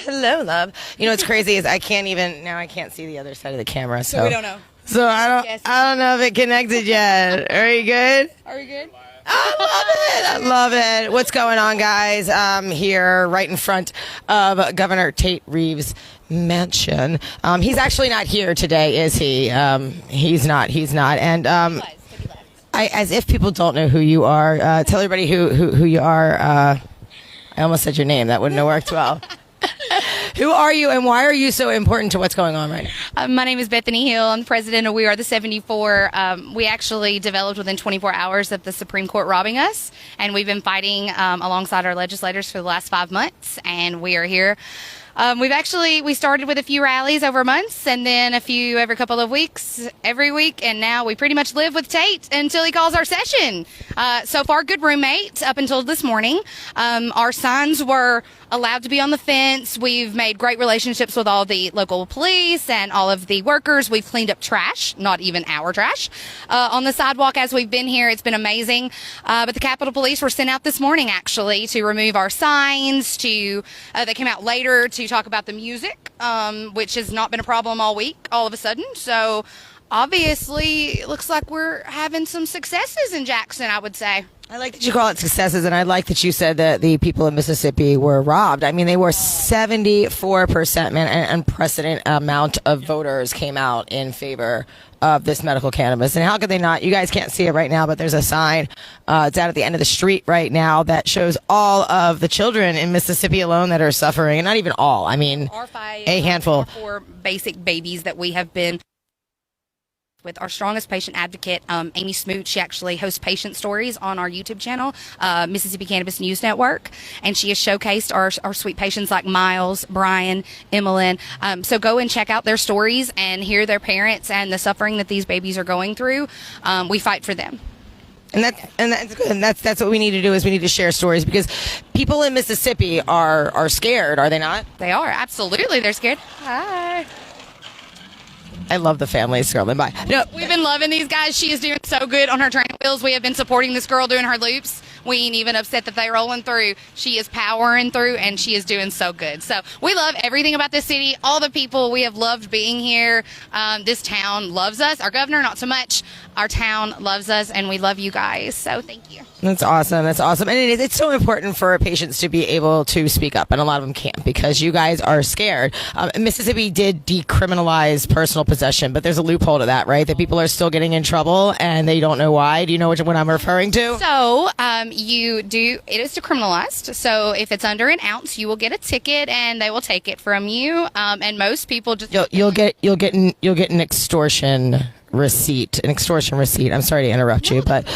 Hello, love. You know what's crazy is I can't see the other side of the camera, so we don't know. So I Yes. don't know if it connected yet. Are you good? Are we good? I love it. I love it. What's going on, guys? I'm here right in front of Governor Tate Reeves' mansion. He's actually not here today, is he? He's not. And as if people don't know who you are, tell everybody who you are. I almost said your name. That wouldn't have worked well. Who are you, and why are you so important to what's going on right now? My name is Bethany Hill. I'm the president of We Are the 74. We actually developed within 24 hours of the Supreme Court robbing us, and we've been fighting alongside our legislators for the last 5 months, and we are here. We started with a few rallies over months, and then a few every couple of weeks, every week, and now we pretty much live with Tate until he calls our session. So far, good roommate up until this morning. Our signs were allowed to be on the fence. We've made great relationships with all the local police and all of the workers. We've cleaned up trash, not even our trash, on the sidewalk as we've been here. It's been amazing. But the Capitol Police were sent out this morning, actually, to remove our signs. They came out later to talk about the music, which has not been a problem all week, all of a sudden. So obviously, it looks like we're having some successes in Jackson, I would say. I like that you call it successes, and I like that you said that the people of Mississippi were robbed. I mean, they were 74%, man, an unprecedented amount of voters came out in favor of this medical cannabis. And how could they not? You guys can't see it right now, but there's a sign. It's out at the end of the street right now that shows all of the children in Mississippi alone that are suffering. And not even all. I mean, a handful. Four basic babies that we have been with our strongest patient advocate, Amy Smoot. She actually hosts patient stories on our YouTube channel, Mississippi Cannabis News Network, and she has showcased our sweet patients like Miles, Brian, Emmeline. So go and check out their stories and hear their parents and the suffering that these babies are going through. We fight for them. And that's good. And that's what we need to do, is we need to share stories, because people in Mississippi are scared, are they not? They are, absolutely. They're scared. Hi. I love the family scrolling by. No, we've been loving these guys. She is doing so good on her training wheels. We have been supporting this girl doing her loops. We ain't even upset that they're rolling through. She is powering through, and she is doing so good. So we love everything about this city. All the people, we have loved being here. This town loves us. Our governor, not so much. Our town loves us, and we love you guys. So thank you. That's awesome. That's awesome. And it's so important for patients to be able to speak up, and a lot of them can't because you guys are scared. Mississippi did decriminalize personal possession, but there's a loophole to that, right? That people are still getting in trouble, and they don't know why. Do you know what I'm referring to? So it is decriminalized. So if it's under an ounce, you will get a ticket, and they will take it from you. And most people just you'll get an extortion receipt. I'm sorry to interrupt you, but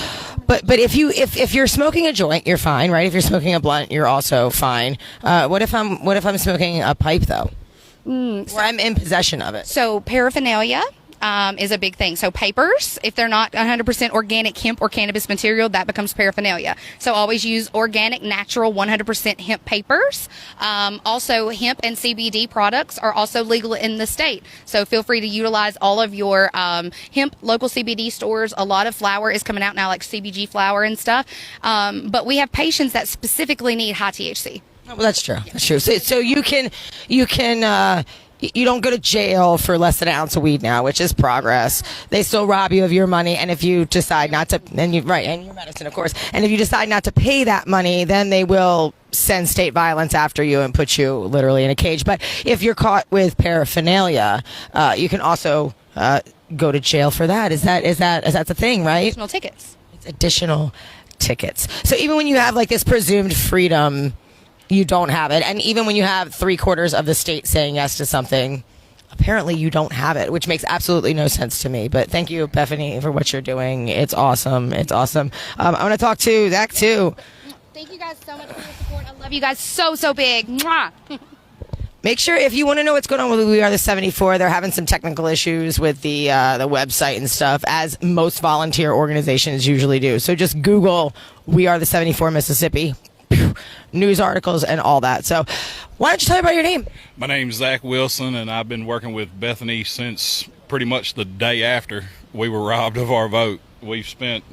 if you're smoking a joint, you're fine, right? If you're smoking a blunt, you're also fine. What if I'm smoking a pipe though? Where I'm in possession of it. So paraphernalia is a big thing. So papers, if they're not 100% organic hemp or cannabis material, that becomes paraphernalia. So always use organic, natural, 100% hemp papers. Also, hemp and CBD products are also legal in the state. So feel free to utilize all of your hemp local CBD stores. A lot of flour is coming out now, like CBG flour and stuff. But we have patients that specifically need high THC. Well, that's true. That's true. So you can you don't go to jail for less than an ounce of weed now, which is progress. They still rob you of your money, and if you decide not to, and your medicine, of course, and if you decide not to pay that money, then they will send state violence after you and put you literally in a cage. But if you're caught with paraphernalia, you can also go to jail for that. Is that the thing, right? Additional tickets. It's additional tickets. So even when you have like this presumed freedom, you don't have it. And even when you have 3/4 of the state saying yes to something, apparently you don't have it, which makes absolutely no sense to me. But thank you, Bethany, for what you're doing. It's awesome. It's awesome. I want to talk to Zach, too. Thank you guys so much for your support. I love you guys so big. Mwah. Make sure, if you want to know what's going on with We Are the 74, they're having some technical issues with the website and stuff, as most volunteer organizations usually do. So just Google We Are the 74 Mississippi. News articles and all that. So why don't you tell me about your name? My name's Zach Wilson, and I've been working with Bethany since pretty much the day after we were robbed of our vote. We've spent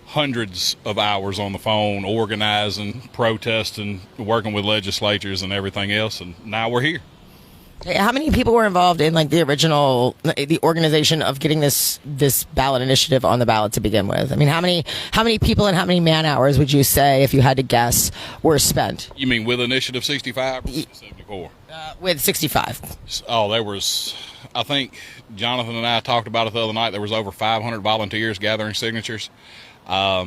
hundreds of hours on the phone, organizing, protesting, working with legislatures and everything else, and now we're here. How many people were involved in like the organization of getting this ballot initiative on the ballot to begin with? I mean, how many people and how many man hours would you say, if you had to guess, were spent? You mean with Initiative 65 or 74? With 65. Oh, there was, I think Jonathan and I talked about it the other night. There was over 500 volunteers gathering signatures. All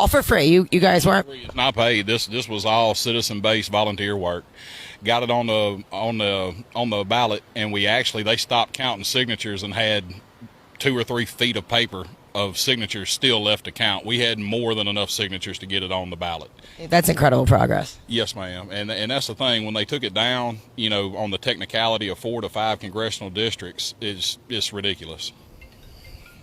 for free. You guys weren't? It's not paid. This was all citizen-based volunteer work. Got it on the ballot, and they stopped counting signatures and had 2 or 3 feet of paper of signatures still left to count. We had more than enough signatures to get it on the ballot. That's incredible progress. Yes, ma'am. And that's the thing. When they took it down, on the technicality of 4 to 5 congressional districts, it's ridiculous.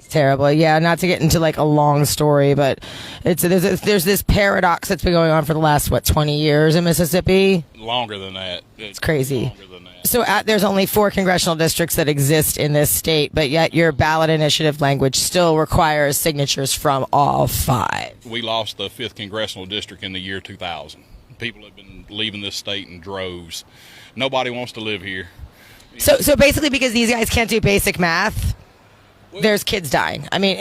Terrible. Yeah, not to get into like a long story, but there's this paradox that's been going on for the last 20 years in Mississippi. Longer than that. It's crazy. Longer than that. So there's only 4 congressional districts that exist in this state, but yet your ballot initiative language still requires signatures from all 5. We lost the 5th congressional district in the year 2000. People have been leaving this state in droves. Nobody wants to live here. So basically, because these guys can't do basic math, there's kids dying. I mean,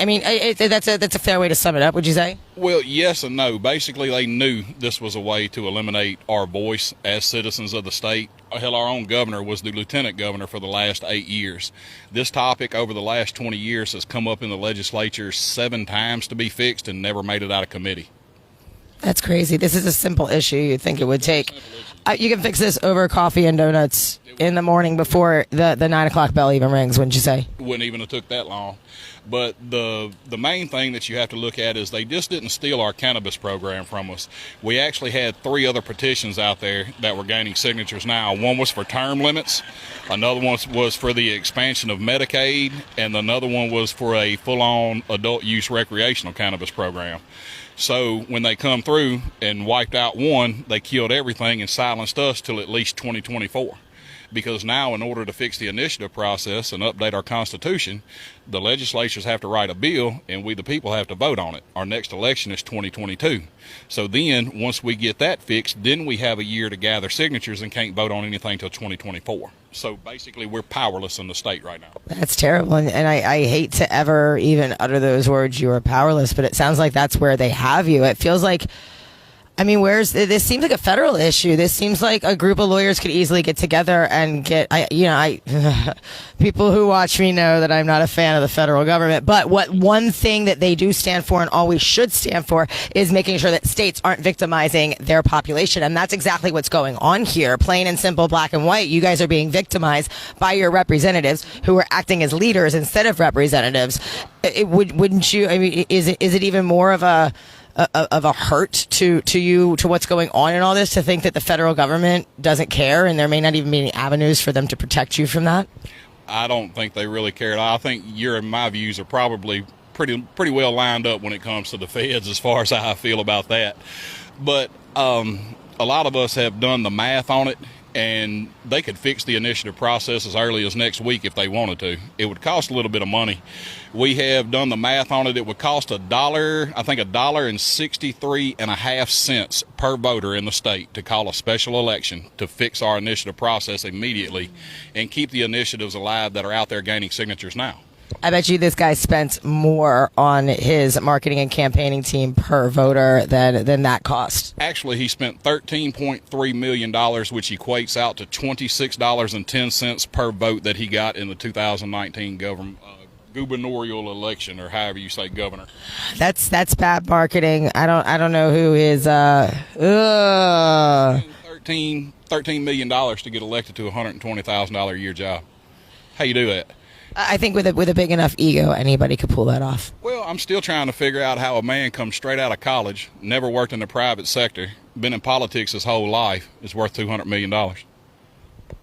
that's a fair way to sum it up. Would you say? Well, yes and no. Basically, they knew this was a way to eliminate our voice as citizens of the state. Hell, our own governor was the lieutenant governor for the last 8 years. This topic over the last 20 years has come up in the legislature 7 times to be fixed and never made it out of committee. That's crazy. This is a simple issue. You'd think it would take. You can fix this over coffee and donuts in the morning before the 9 o'clock bell even rings, wouldn't you say? Wouldn't even have took that long. But the main thing that you have to look at is they just didn't steal our cannabis program from us. We actually had 3 other petitions out there that were gaining signatures now. One was for term limits, another one was for the expansion of Medicaid, and another one was for a full-on adult use recreational cannabis program. So when they come through and wiped out one, they killed everything and silenced us till at least 2024. Because now, in order to fix the initiative process and update our Constitution, the legislatures have to write a bill, and we, the people, have to vote on it. Our next election is 2022. So then, once we get that fixed, then we have a year to gather signatures and can't vote on anything till 2024. So basically, we're powerless in the state right now. That's terrible, and I hate to ever even utter those words, you are powerless, but it sounds like that's where they have you. It feels like, this seems like a federal issue. This seems like a group of lawyers could easily get together and people who watch me know that I'm not a fan of the federal government, but one thing that they do stand for and always should stand for is making sure that states aren't victimizing their population. And that's exactly what's going on here. Plain and simple, black and white. You guys are being victimized by your representatives who are acting as leaders instead of representatives. Wouldn't you? I mean, is it even more of a hurt to you, to what's going on in all this, to think that the federal government doesn't care and there may not even be any avenues for them to protect you from that? I don't think they really care at all. I think your and my views are probably pretty well lined up when it comes to the feds as far as how I feel about that. But a lot of us have done the math on it, and they could fix the initiative process as early as next week if they wanted to. It would cost a little bit of money. We have done the math on it. It would cost $1.63.5 per voter in the state to call a special election to fix our initiative process immediately and keep the initiatives alive that are out there gaining signatures now. I bet you this guy spent more on his marketing and campaigning team per voter than that cost. Actually, he spent $13.3 million, which equates out to $26.10 per vote that he got in the 2019 gubernatorial election, or however you say governor. That's bad marketing. I don't know who is $13 million to get elected to a $120,000 a year job. How you do that? I think with a big enough ego, anybody could pull that off. Well, I'm still trying to figure out how a man comes straight out of college, never worked in the private sector, been in politics his whole life, is worth $200 million.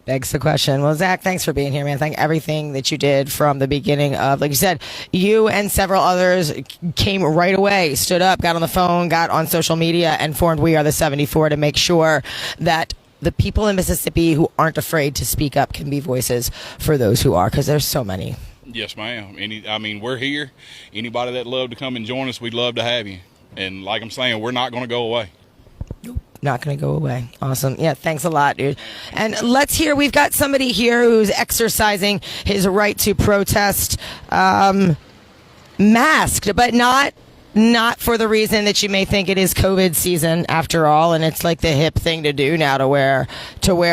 Begs the question. Well, Zach, thanks for being here, man. Thank everything that you did from the beginning of, like you said, you and several others came right away, stood up, got on the phone, got on social media, and formed We Are the 74 to make sure that the people in Mississippi who aren't afraid to speak up can be voices for those who are, because there's so many. Yes, ma'am. We're here. Anybody that love to come and join us, we'd love to have you. And like I'm saying, we're not going to go away. Not going to go away. Awesome. Yeah, thanks a lot, dude. And let's hear, we've got somebody here who's exercising his right to protest, masked, but not for the reason that you may think it is COVID season after all, and it's like the hip thing to do now to wear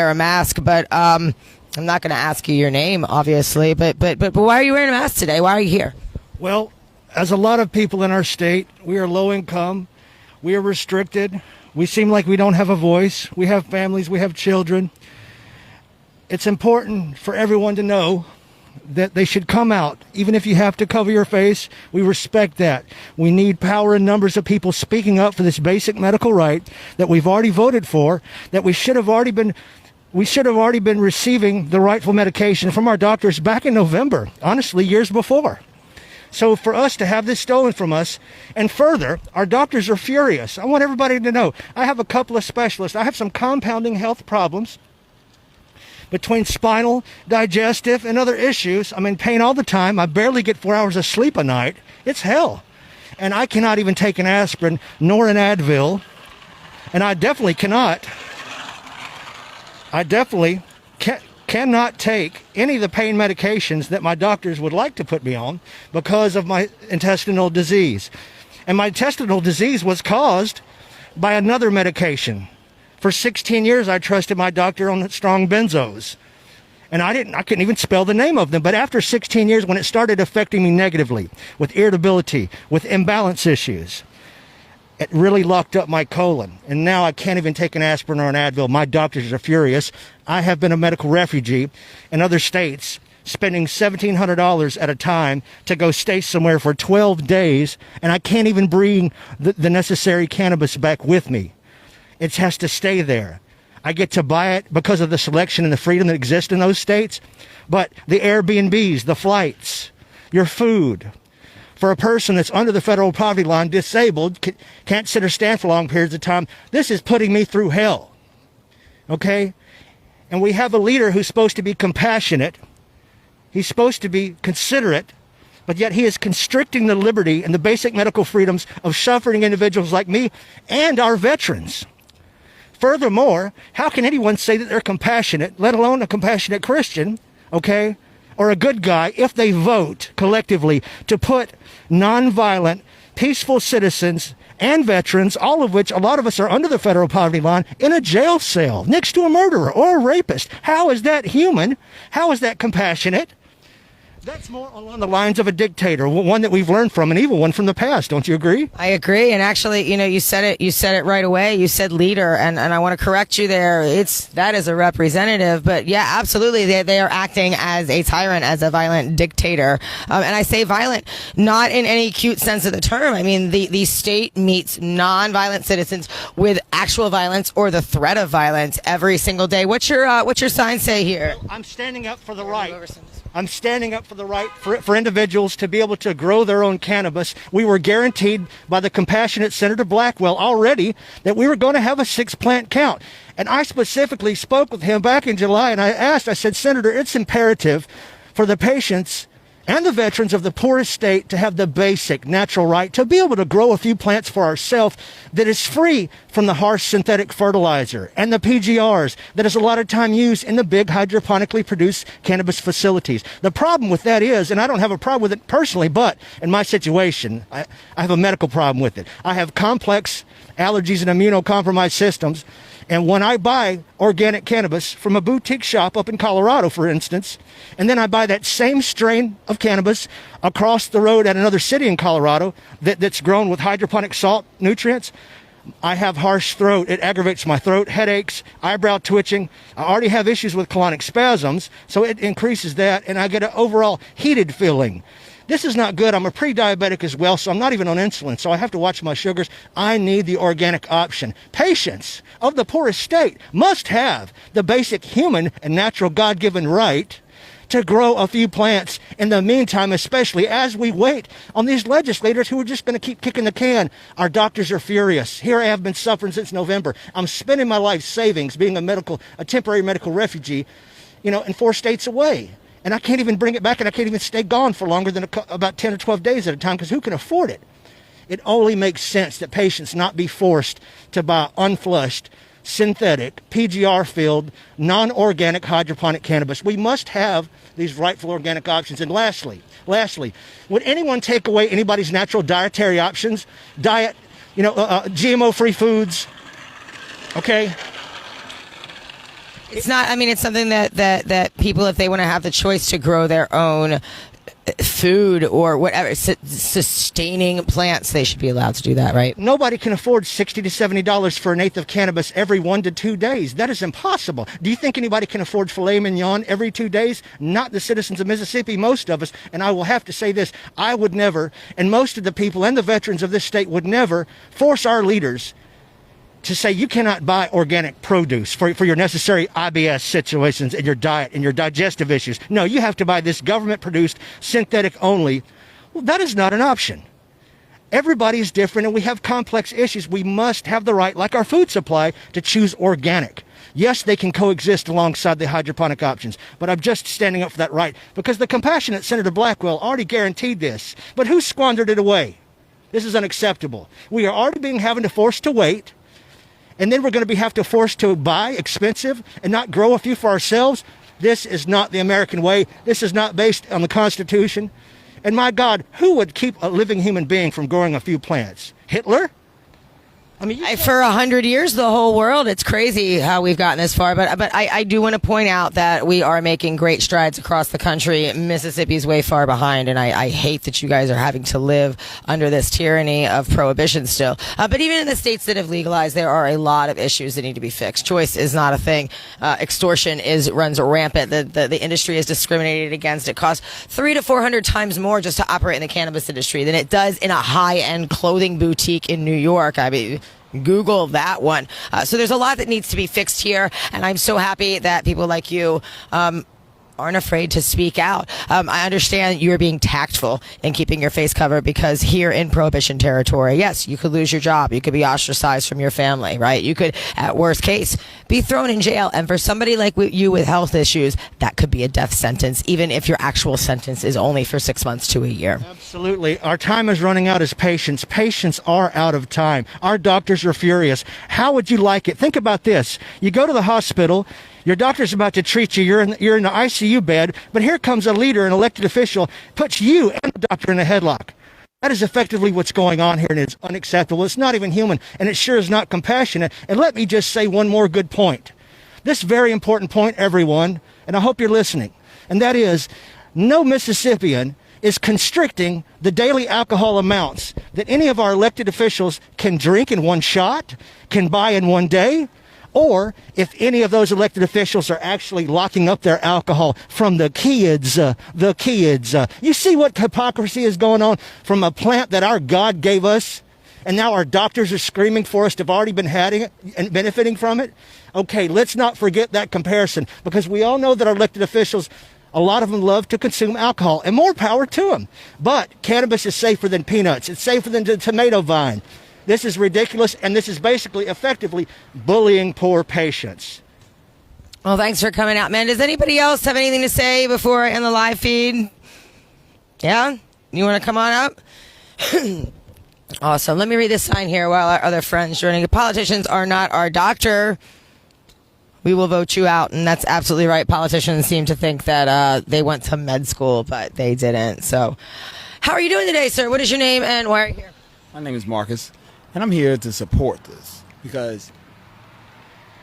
a mask. But I'm not going to ask you your name, obviously, but why are you wearing a mask today? Why are you here? Well, as a lot of people in our state, we are low income, we are restricted. We seem like we don't have a voice. We have families, we have children. It's important for everyone to know that they should come out, even if you have to cover your face. We respect that. We need power and numbers of people speaking up for this basic medical right that we've already voted for, that we should have already been receiving the rightful medication from our doctors back in November, honestly, years before. So for us to have this stolen from us, and further, our doctors are furious. I want everybody to know, I have a couple of specialists. I have some compounding health problems between spinal, digestive, and other issues. I'm in pain all the time. I barely get 4 hours of sleep a night. It's hell. And I cannot even take an aspirin nor an Advil. And I definitely cannot take any of the pain medications that my doctors would like to put me on because of my intestinal disease. And my intestinal disease was caused by another medication. For 16 years, I trusted my doctor on strong benzos. And I couldn't even spell the name of them. But after 16 years, when it started affecting me negatively, with irritability, with imbalance issues, it really locked up my colon. And now I can't even take an aspirin or an Advil. My doctors are furious. I have been a medical refugee in other states, spending $1,700 at a time to go stay somewhere for 12 days, and I can't even bring the necessary cannabis back with me. It has to stay there. I get to buy it because of the selection and the freedom that exists in those states, but the Airbnbs, the flights, your food, for a person that's under the federal poverty line, disabled, can't sit or stand for long periods of time, this is putting me through hell. Okay? And we have a leader who's supposed to be compassionate. He's supposed to be considerate, but yet he is constricting the liberty and the basic medical freedoms of suffering individuals like me and our veterans. Furthermore, how can anyone say that they're compassionate, let alone a compassionate Christian, okay, or a good guy, if they vote collectively to put nonviolent, peaceful citizens and veterans, all of which a lot of us are under the federal poverty line, in a jail cell next to a murderer or a rapist? How is that human? How is that compassionate? That's more along the lines of a dictator, one that we've learned from, an evil one from the past. Don't you agree? I agree. And actually, you said it right away. You said leader, and I want to correct you there. That is a representative, but yeah, absolutely. They are acting as a tyrant, as a violent dictator. And I say violent, not in any cute sense of the term. I mean, the state meets non-violent citizens with actual violence or the threat of violence every single day. What's your sign say here? Well, I'm standing up for the right. I'm standing up for the right for individuals to be able to grow their own cannabis. We were guaranteed by the compassionate Senator Blackwell already that we were going to have a 6-plant count. And I specifically spoke with him back in July, and I said, Senator, it's imperative for the patients and the veterans of the poorest state to have the basic natural right to be able to grow a few plants for ourselves that is free from the harsh synthetic fertilizer and the PGRs that is a lot of time used in the big hydroponically produced cannabis facilities. The problem with that is, and I don't have a problem with it personally, but in my situation, I have a medical problem with it. I have complex allergies and immunocompromised systems. And when I buy organic cannabis from a boutique shop up in Colorado, for instance, and then I buy that same strain of cannabis across the road at another city in Colorado that's grown with hydroponic salt nutrients, I have harsh throat. It aggravates my throat, headaches, eyebrow twitching. I already have issues with colonic spasms, so it increases that, and I get an overall heated feeling. This is not good. I'm a pre-diabetic as well, so I'm not even on insulin, so I have to watch my sugars. I need the organic option. Patients of the poorest state must have the basic human and natural God-given right to grow a few plants in the meantime, especially as we wait on these legislators who are just going to keep kicking the can. Our doctors are furious. Here I have been suffering since November. I'm spending my life savings being a temporary medical refugee, in 4 states away. And I can't even bring it back, and I can't even stay gone for longer than about 10 or 12 days at a time, because who can afford it? It only makes sense that patients not be forced to buy unflushed, synthetic, PGR-filled, non-organic hydroponic cannabis. We must have these rightful organic options. And lastly, would anyone take away anybody's natural dietary options? GMO-free foods, okay? It's not, I mean, it's something that people, if they want to have the choice to grow their own food or whatever, sustaining plants, they should be allowed to do that, right? Nobody can afford $60 to $70 for an eighth of cannabis every 1 to 2 days. That is impossible. Do you think anybody can afford filet mignon every 2 days? Not the citizens of Mississippi, most of us. And I will have to say this, I would never, and most of the people and the veterans of this state would never force our leaders to say you cannot buy organic produce for your necessary IBS situations in your diet and your digestive issues. No, you have to buy this government-produced synthetic only. Well, that is not an option. Everybody is different, and we have complex issues. We must have the right, like our food supply, to choose organic. Yes, they can coexist alongside the hydroponic options, but I'm just standing up for that right because the compassionate Senator Blackwell already guaranteed this. But who squandered it away? This is unacceptable. We are already having to force to wait. And then we're going to have to force to buy expensive and not grow a few for ourselves. This is not the American way. This is not based on the Constitution. And my God, who would keep a living human being from growing a few plants? Hitler? I mean, for 100 years, the whole world. It's crazy how we've gotten this far. But I do want to point out that we are making great strides across the country. Mississippi's way far behind, and I hate that you guys are having to live under this tyranny of prohibition still. But even in the states that have legalized, there are a lot of issues that need to be fixed. Choice is not a thing. Extortion runs rampant. The industry is discriminated against. It costs 300 to 400 times more just to operate in the cannabis industry than it does in a high-end clothing boutique in New York. I mean, Google that one. So there's a lot that needs to be fixed here, and I'm so happy that people like you aren't afraid to speak out. I understand you're being tactful in keeping your face covered because here in Prohibition territory, yes, you could lose your job. You could be ostracized from your family, right? You could, at worst case, be thrown in jail. And for somebody like you with health issues, that could be a death sentence, even if your actual sentence is only for 6 months to a year. Absolutely. Our time is running out as patients. Patients are out of time. Our doctors are furious. How would you like it? Think about this. You go to the hospital. Your doctor's about to treat you. You're in the ICU bed, but here comes a leader, an elected official, puts you and the doctor in a headlock. That is effectively what's going on here, and it's unacceptable. It's not even human, and it sure is not compassionate. And let me just say one more good point. This very important point, everyone, and I hope you're listening, and that is no Mississippian is constricting the daily alcohol amounts that any of our elected officials can drink in one shot, can buy in one day, or if any of those elected officials are actually locking up their alcohol from the kids. You see what hypocrisy is going on from a plant that our God gave us, and now our doctors are screaming for us to have already been having it and benefiting from it? Okay, let's not forget that comparison, because we all know that our elected officials, a lot of them love to consume alcohol, and more power to them. But cannabis is safer than peanuts. It's safer than the tomato vine. This is ridiculous, and this is basically effectively bullying poor patients. Well, thanks for coming out, man. Does anybody else have anything to say before I end the live feed? Yeah? You want to come on up? Awesome. Let me read this sign here while our other friends joining. Politicians are not our doctor. We will vote you out. And that's absolutely right. Politicians seem to think that they went to med school, but they didn't. So how are you doing today, sir? What is your name and why are you here? My name is Marcus, and I'm here to support this because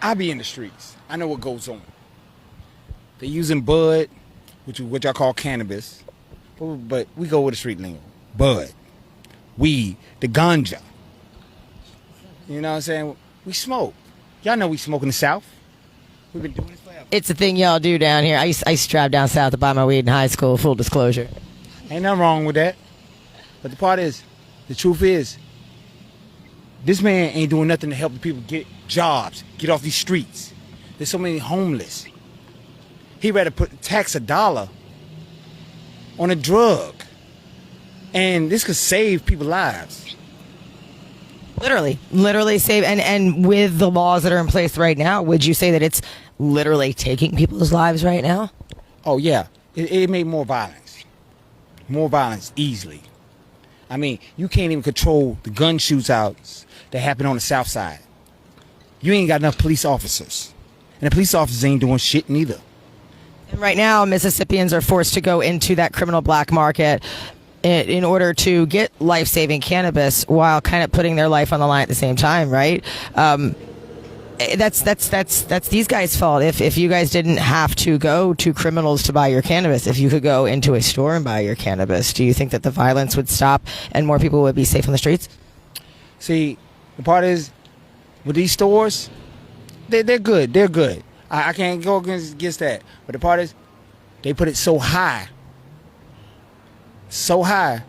I be in the streets. I know what goes on. They're using bud, which I call cannabis, but we go with the street lingo. Bud, weed, the ganja. You know what I'm saying? We smoke. Y'all know we smoke in the South. We've been doing this forever. It's a thing y'all do down here. I used to drive down south to buy my weed in high school, full disclosure. Ain't nothing wrong with that. But the part is, the truth is, this man ain't doing nothing to help the people get jobs, get off these streets. There's so many homeless. He rather tax $1 on a drug. And this could save people's lives. Literally save. And with the laws that are in place right now, would you say that it's literally taking people's lives right now? Oh, yeah. it made more violence easily. I mean, you can't even control the gun shootouts that happen on the South Side. You ain't got enough police officers, and the police officers ain't doing shit neither. And right now, Mississippians are forced to go into that criminal black market in order to get life-saving cannabis while kind of putting their life on the line at the same time, right? That's these guys' fault. If you guys didn't have to go to criminals to buy your cannabis, if you could go into a store and buy your cannabis, do you think that the violence would stop and more people would be safe on the streets? See, the part is, with these stores, they're good. They're good. I can't go against that. But the part is, they put it so high. So high.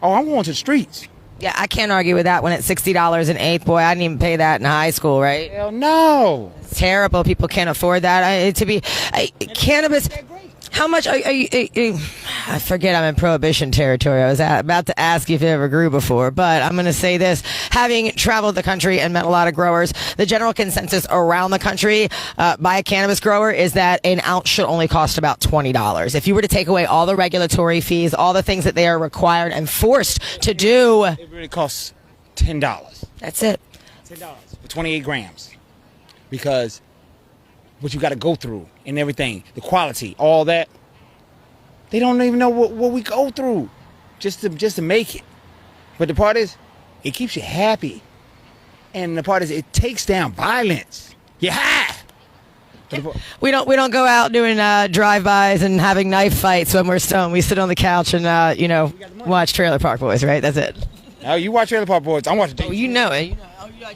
Oh, I'm going to the streets. Yeah, I can't argue with that when it's $60 an eighth. Boy, I didn't even pay that in high school, right? Hell no. It's terrible. People can't afford that. Cannabis. How much are you? I forget, I'm in prohibition territory. I was about to ask you if it ever grew before, but I'm going to say this. Having traveled the country and met a lot of growers, the general consensus around the country by a cannabis grower is that an ounce should only cost about $20. If you were to take away all the regulatory fees, all the things that they are required and forced to do. It really costs $10. That's it. $10 for 28 grams. Because what you got to go through and everything, the quality, all that, they don't even know what we go through just to make it. But the part is, it keeps you happy, and the part is, it takes down violence. You're high. We don't go out doing drive-bys and having knife fights when we're stoned. We sit on the couch and watch Trailer Park Boys, right? That's it. Now you watch Trailer Park Boys. I'm watching. Oh, you know it.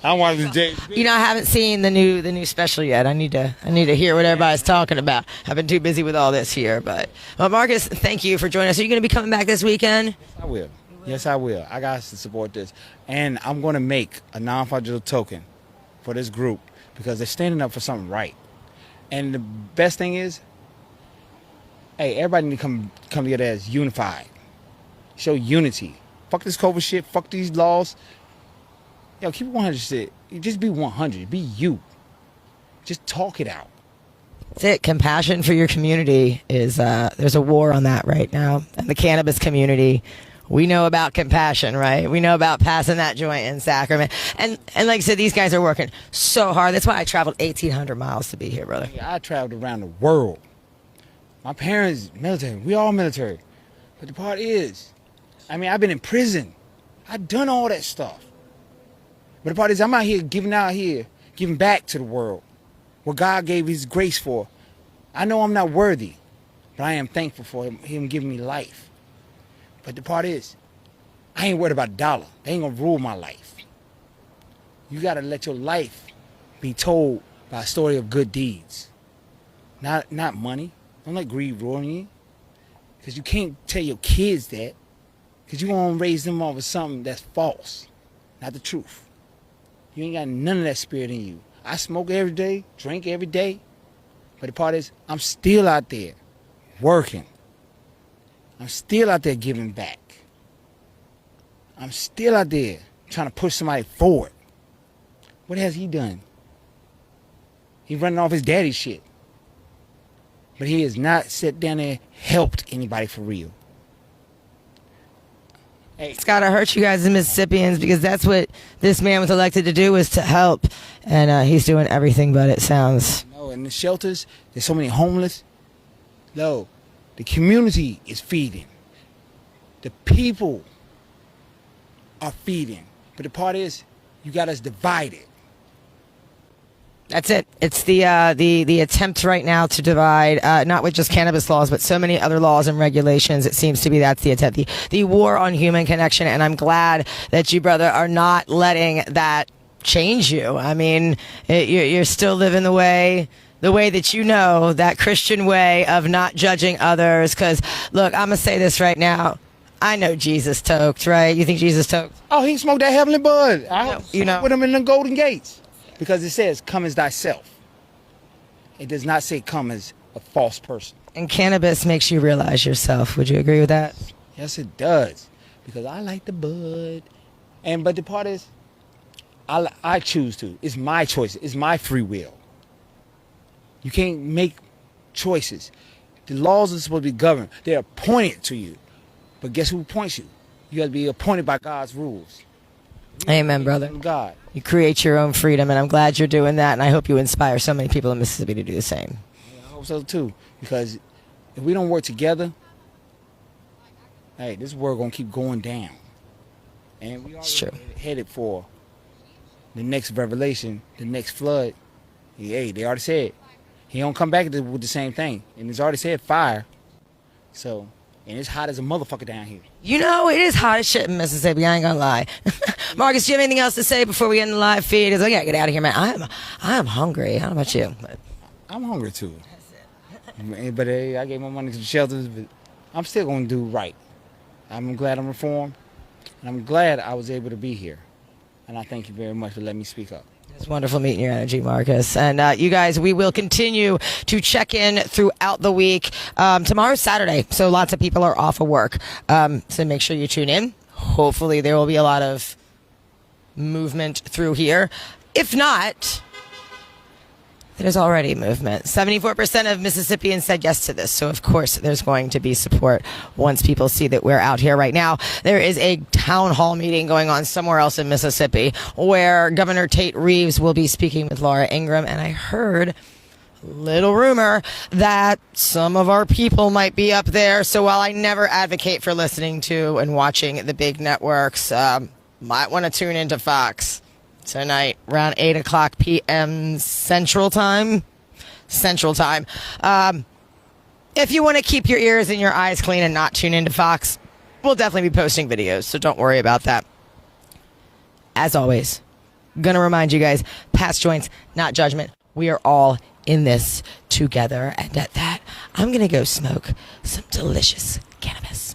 I'm watching the You know, I haven't seen the new special yet. I need to hear what everybody's talking about. I've been too busy with all this here, but Marcus, thank you for joining us. Are you going to be coming back this weekend? I will. Yes, I will. I got to support this, and I'm going to make a non-fungible token for this group because they're standing up for something right. And the best thing is, hey, everybody need to come together as unified. Show unity. Fuck this COVID shit. Fuck these laws. Yo, keep it 100 shit. Just be 100. Be you. Just talk it out. That's it. Compassion for your community is, there's a war on that right now. And the cannabis community, we know about compassion, right? We know about passing that joint in Sacrament. And like I said, these guys are working so hard. That's why I traveled 1,800 miles to be here, brother. I traveled around the world. My parents, military. We all military. But the part is, I mean, I've been in prison. I've done all that stuff. But the part is, I'm out here giving back to the world what God gave his grace for. I know I'm not worthy, but I am thankful for him giving me life. But the part is, I ain't worried about a dollar. They ain't gonna rule my life. You gotta let your life be told by a story of good deeds. Not money. Don't let greed ruin you. Because you can't tell your kids that. Because you want to raise them off of something that's false, not the truth. You ain't got none of that spirit in you. I smoke every day, drink every day. But the part is, I'm still out there working. I'm still out there giving back. I'm still out there trying to push somebody forward. What has he done? He's running off his daddy's shit. But he has not sat down there and helped anybody for real. Hey. It's got to hurt you guys as Mississippians because that's what this man was elected to do, was to help. And he's doing everything but, it sounds. No, in the shelters, there's so many homeless. No, the community is feeding. The people are feeding. But the part is, you got us divided. That's it. It's the attempt right now to divide, not with just cannabis laws, but so many other laws and regulations. It seems to be that's the attempt, the war on human connection. And I'm glad that you, brother, are not letting that change you. I mean, you're still living the way that you know, that Christian way of not judging others. Because, look, I'm going to say this right now. I know Jesus toked, right? You think Jesus toked? Oh, he smoked that heavenly bud. You know, with him in the Golden Gates. Because it says, come as thyself. It does not say come as a false person. And cannabis makes you realize yourself. Would you agree with that? Yes, it does. Because I like the bud. But the part is, I choose to. It's my choice. It's my free will. You can't make choices. The laws are supposed to be governed. They're appointed to you. But guess who appoints you? You have to be appointed by God's rules. Amen, brother. God. You create your own freedom, and I'm glad you're doing that, and I hope you inspire so many people in Mississippi to do the same. I hope so too, because if we don't work together, hey, this world gonna keep going down, and we It's true. headed for the next revelation, the next flood. Hey, they already said he don't come back with the same thing, and it's already said fire. So, and it's hot as a motherfucker down here. You know, it is hot as shit in Mississippi. I ain't gonna lie. Marcus, do you have anything else to say before we end the live feed? I gotta get out of here, man. I am hungry. How about you? I'm hungry too. But hey, I gave my money to the shelters, but I'm still gonna do right. I'm glad I'm reformed, and I'm glad I was able to be here. And I thank you very much for letting me speak up. It's wonderful meeting your energy, Marcus. And you guys, we will continue to check in throughout the week. Tomorrow's Saturday, so lots of people are off of work. So make sure you tune in. Hopefully there will be a lot of movement through here. If not, there's already movement. 74% of Mississippians said yes to this. So, of course, there's going to be support once people see that we're out here right now. There is a town hall meeting going on somewhere else in Mississippi where Governor Tate Reeves will be speaking with Laura Ingraham. And I heard little rumor that some of our people might be up there. So while I never advocate for listening to and watching the big networks, might want to tune into Fox tonight around 8 o'clock p.m. Central Time. If you want to keep your ears and your eyes clean and not tune into Fox, we'll definitely be posting videos, so don't worry about that. As always, gonna remind you guys, pass joints, not judgment. We are all in this together, and at that, I'm gonna go smoke some delicious cannabis.